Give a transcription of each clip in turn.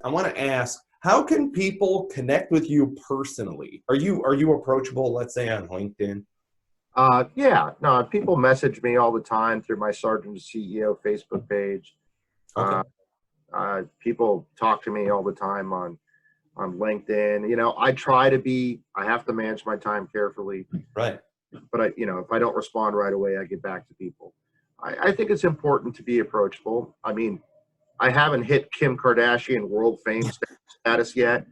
I want to ask, how can people connect with you personally? Are you approachable, let's say, on LinkedIn? Yeah, no, people message me all the time through my Sergeant CEO Facebook page. Okay. Uh, People talk to me all the time on LinkedIn. You know, I have to manage my time carefully, Right. but if I don't respond right away, I get back to people. I think it's important to be approachable. I mean, I haven't hit Kim Kardashian world fame status yet.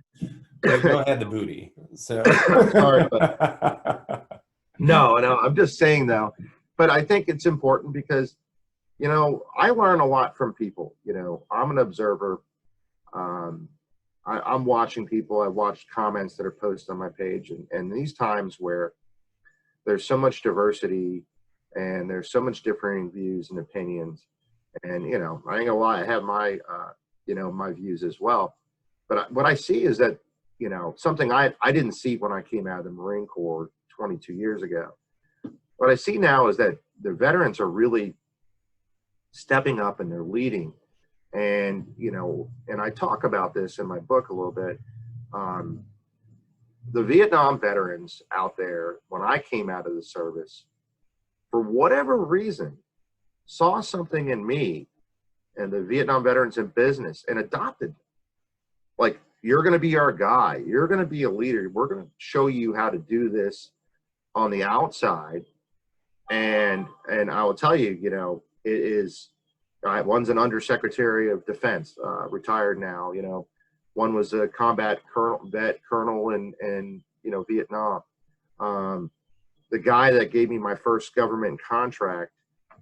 Yeah, you don't have the booty. So Sorry, but no, I'm just saying though. But I think it's important because, I learn a lot from people. I'm an observer. Um, I'm watching people. I've watched comments that are posted on my page, and these times where there's so much diversity and there's so much differing views and opinions, and I ain't gonna lie, I have my views as well. But what I see is that something I didn't see when I came out of the Marine Corps 22 years ago. What I see now is that the veterans are really stepping up and they're leading. And I talk about this in my book a little bit. Um, the Vietnam veterans out there, when I came out of the service, for whatever reason, saw something in me and the Vietnam veterans in business and adopted. Like, you're going to be our guy. You're going to be a leader. We're going to show you how to do this on the outside. And I will tell you, it is. One's an undersecretary of defense, retired now. One was a combat colonel in Vietnam. The guy that gave me my first government contract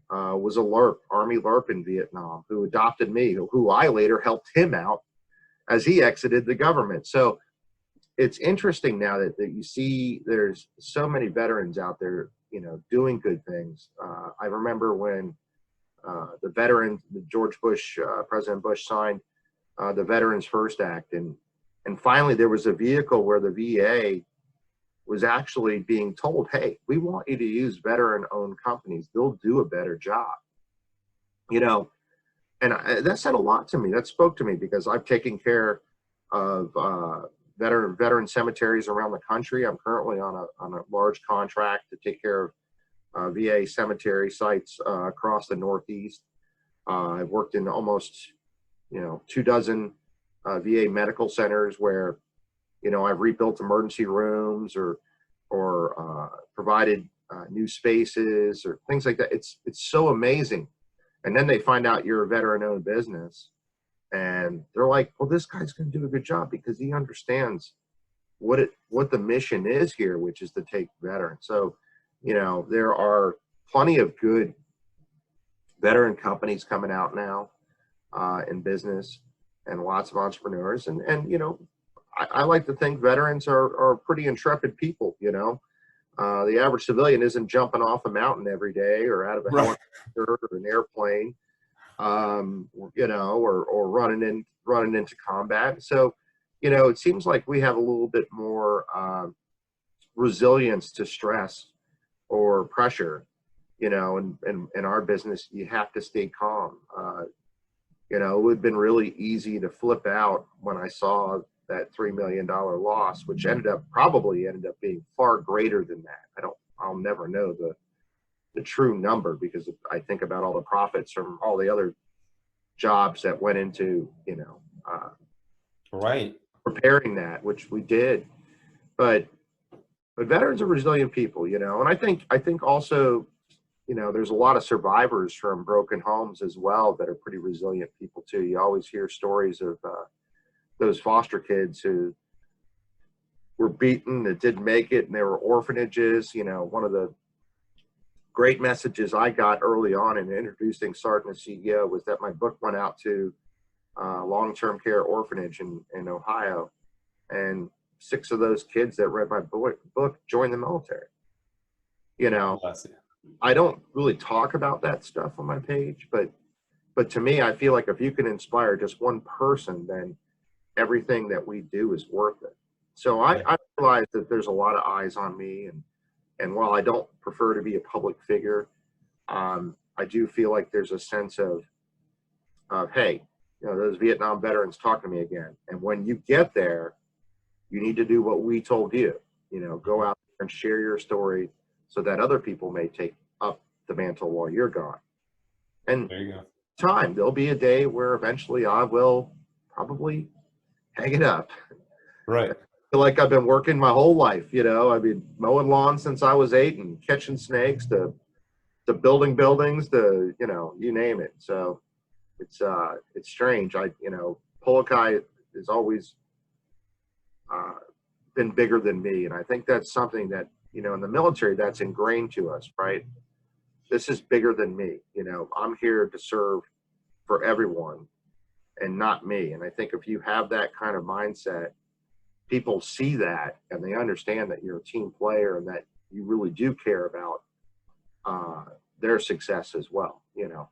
was a LERP, Army LERP in Vietnam, who adopted me, who I later helped him out as he exited the government. So it's interesting now that you see there's so many veterans out there, doing good things. I remember when George Bush, President Bush signed the Veterans First Act, and finally there was a vehicle where the VA was actually being told, hey, we want you to use veteran-owned companies. They'll do a better job. And that said a lot to me. That spoke to me because I've taken care of veteran cemeteries around the country. I'm currently on a large contract to take care of VA cemetery sites across the Northeast. I've worked in almost 24 VA medical centers where I've rebuilt emergency rooms or provided new spaces or things like that. It's so amazing. And then they find out you're a veteran-owned business, and they're like, well, this guy's going to do a good job because he understands what the mission is here, which is to take veterans. So, there are plenty of good veteran companies coming out now in business, and lots of entrepreneurs. And I like to think veterans are pretty intrepid people. The average civilian isn't jumping off a mountain every day or out of a Right. helicopter or an airplane, or running into combat. So, it seems like we have a little bit more resilience to stress or pressure. In our business, you have to stay calm. It would have been really easy to flip out when I saw that $3 million loss, which probably ended up being far greater than that. I'll never know the true number because I think about all the profits from all the other jobs that went into, Right. preparing that, which we did. But veterans are resilient people, and I think also, there's a lot of survivors from broken homes as well that are pretty resilient people too. You always hear stories of those foster kids who were beaten, that didn't make it, and there were orphanages. One of the great messages I got early on in introducing Sergeant CEO was that my book went out to long-term care orphanage in Ohio, and 6 of those kids that read my book joined the military. I don't really talk about that stuff on my page, but to me, I feel like if you can inspire just one person, then everything that we do is worth it. So I realize that there's a lot of eyes on me, and while I don't prefer to be a public figure, I do feel like there's a sense of hey, you know, those Vietnam veterans talk to me again. And when you get there, you need to do what we told you, you know, go out and share your story so that other people may take up the mantle while you're gone. And There you go. there'll be a day where eventually I will probably hang it up. Right. I feel like I've been working my whole life, you know, I've been mowing lawns since I was 8 and catching snakes to building buildings to, you know, you name it. So it's strange. You know, Polu Kai has always been bigger than me. And I think that's something that, you know, in the military, that's ingrained to us, right? This is bigger than me. You know, I'm here to serve for everyone and not me. And I think if you have that kind of mindset, people see that and they understand that you're a team player and that you really do care about their success as well, you know.